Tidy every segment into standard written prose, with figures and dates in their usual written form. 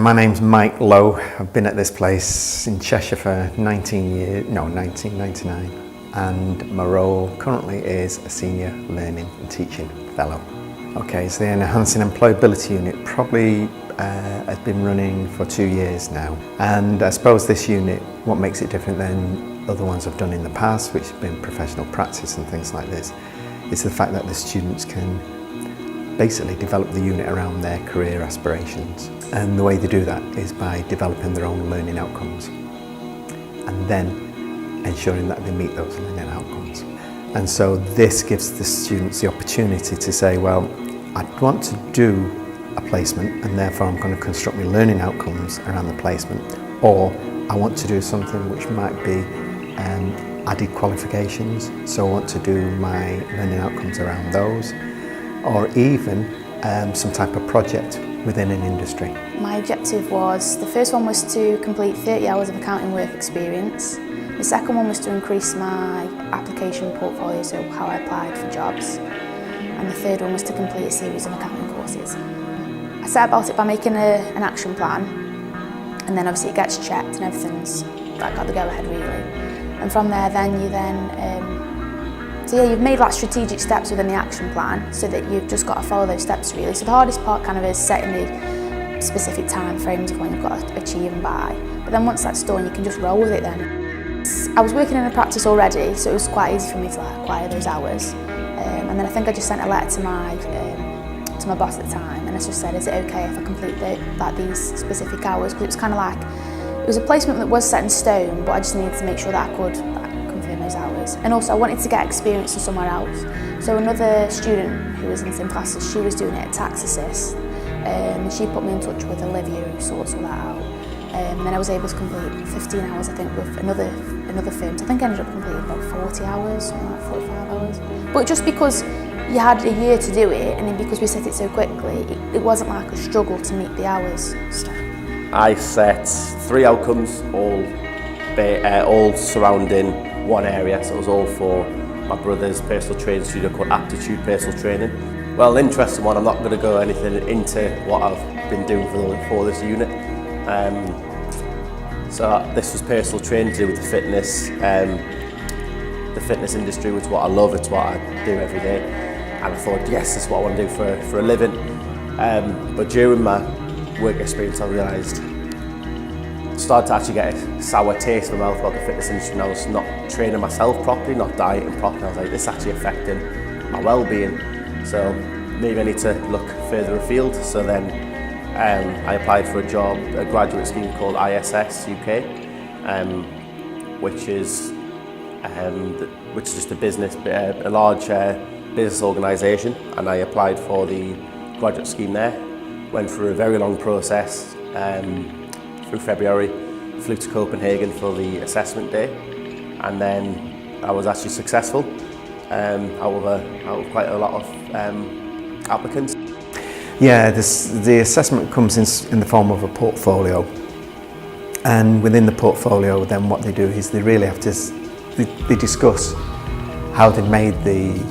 My name's Mike Lowe. I've been at this place in Cheshire for 1999, and my role currently is a Senior Learning and Teaching Fellow. Okay, so the Enhancing Employability Unit probably has been running for 2 years now, and I suppose this unit, what makes it different than other ones I've done in the past, which have been professional practice and things like this, is the fact that the students can basically develop the unit around their career aspirations. And the way they do that is by developing their own learning outcomes and then ensuring that they meet those learning outcomes. And so this gives the students the opportunity to say, well, I want to do a placement and therefore I'm going to construct my learning outcomes around the placement, or I want to do something which might be added qualifications, so I want to do my learning outcomes around those, or even some type of project within an industry. My objective was, the first one was to complete 30 hours of accounting work experience. The second one was to increase my application portfolio, so how I applied for jobs. And the third one was to complete a series of accounting courses. I set about it by making an action plan, and then obviously it gets checked and everything's got the go-ahead really. And from there then you've made like strategic steps within the action plan, so that you've just got to follow those steps really. So the hardest part kind of is setting the specific time frames of when you've got to achieve them by. But then once that's done, you can just roll with it then. I was working in a practice already, so it was quite easy for me to acquire those hours. And then I think I just sent a letter to my boss at the time, and I just said, is it okay if I complete these specific hours? Because it was kind of like, it was a placement that was set in stone, but I just needed to make sure that I could confirm those hours. And also I wanted to get experience in somewhere else. So another student who was in the same classes, she was doing it at Tax Assist. She put me in touch with Leah, who sorts all that out. And then I was able to complete 15 hours, I think, with another firm. So I think I ended up completing about 40 hours, something like 45 hours. But just because you had a year to do it, and then because we set it so quickly, it wasn't like a struggle to meet the hours. I set 3 outcomes, all surrounding one area. So it was all for my brother's personal training studio called Aptitude Personal Training. Well, an interesting one. I'm not going to go anything into what I've been doing for this unit. So this was personal training to do with the fitness industry, which is what I love. It's what I do every day. And I thought, yes, this is what I want to do for a living. But during my work experience, I realised, started to actually get a sour taste in my mouth about the fitness industry, and I was not training myself properly, not dieting properly. I was like, this is actually affecting my well-being. So maybe I need to look further afield. So then I applied for a job, a graduate scheme called ISS UK, which is just a large business organisation, and I applied for the graduate scheme there. Went through a very long process through February, flew to Copenhagen for the assessment day, and then I was actually successful out of quite a lot of applicants. Yeah, the assessment comes in the form of a portfolio, and within the portfolio then what they do is they really have to, they discuss how they made the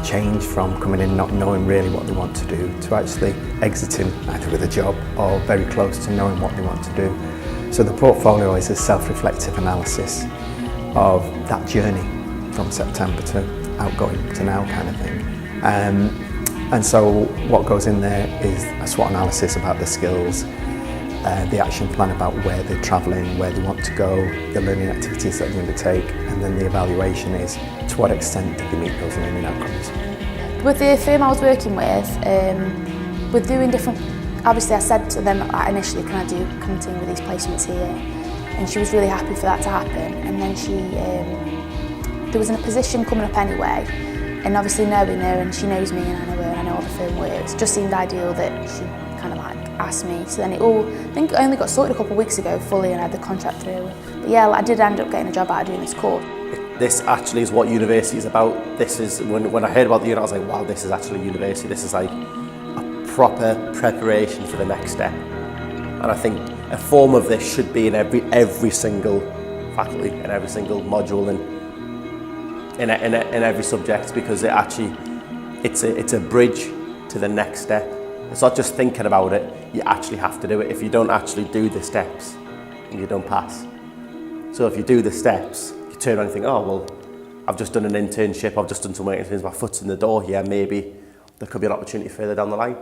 change from coming in not knowing really what they want to do to actually exiting either with a job or very close to knowing what they want to do. So the portfolio is a self-reflective analysis of that journey from September to outgoing to now kind of thing. And so what goes in there is a SWOT analysis about the skills, the action plan about where they're travelling, where they want to go, the learning activities that they undertake, and then the evaluation is to what extent did they meet those learning outcomes. With the firm I was working with, we're doing different, obviously I said to them initially, can I continue with these placements here? And she was really happy for that to happen. And then there was a position coming up anyway, and obviously knowing her, and she knows me and I know her and I know how the firm works, it just seemed ideal that she kind of like asked me. So then I think it only got sorted a couple of weeks ago fully, and I had the contract through. But yeah, I did end up getting a job out of doing this course. This actually is what university is about. This is, when I heard about the unit, I was like, wow, this is actually university. This is like a proper preparation for the next step. And I think a form of this should be in every single faculty, in every single module, and in every subject, because it actually it's a bridge to the next step. It's not just thinking about it, you actually have to do it. If you don't actually do the steps, you don't pass. So if you do the steps, you turn around and think, oh, well, I've just done an internship, I've just done some work, my foot's in the door here, maybe there could be an opportunity further down the line.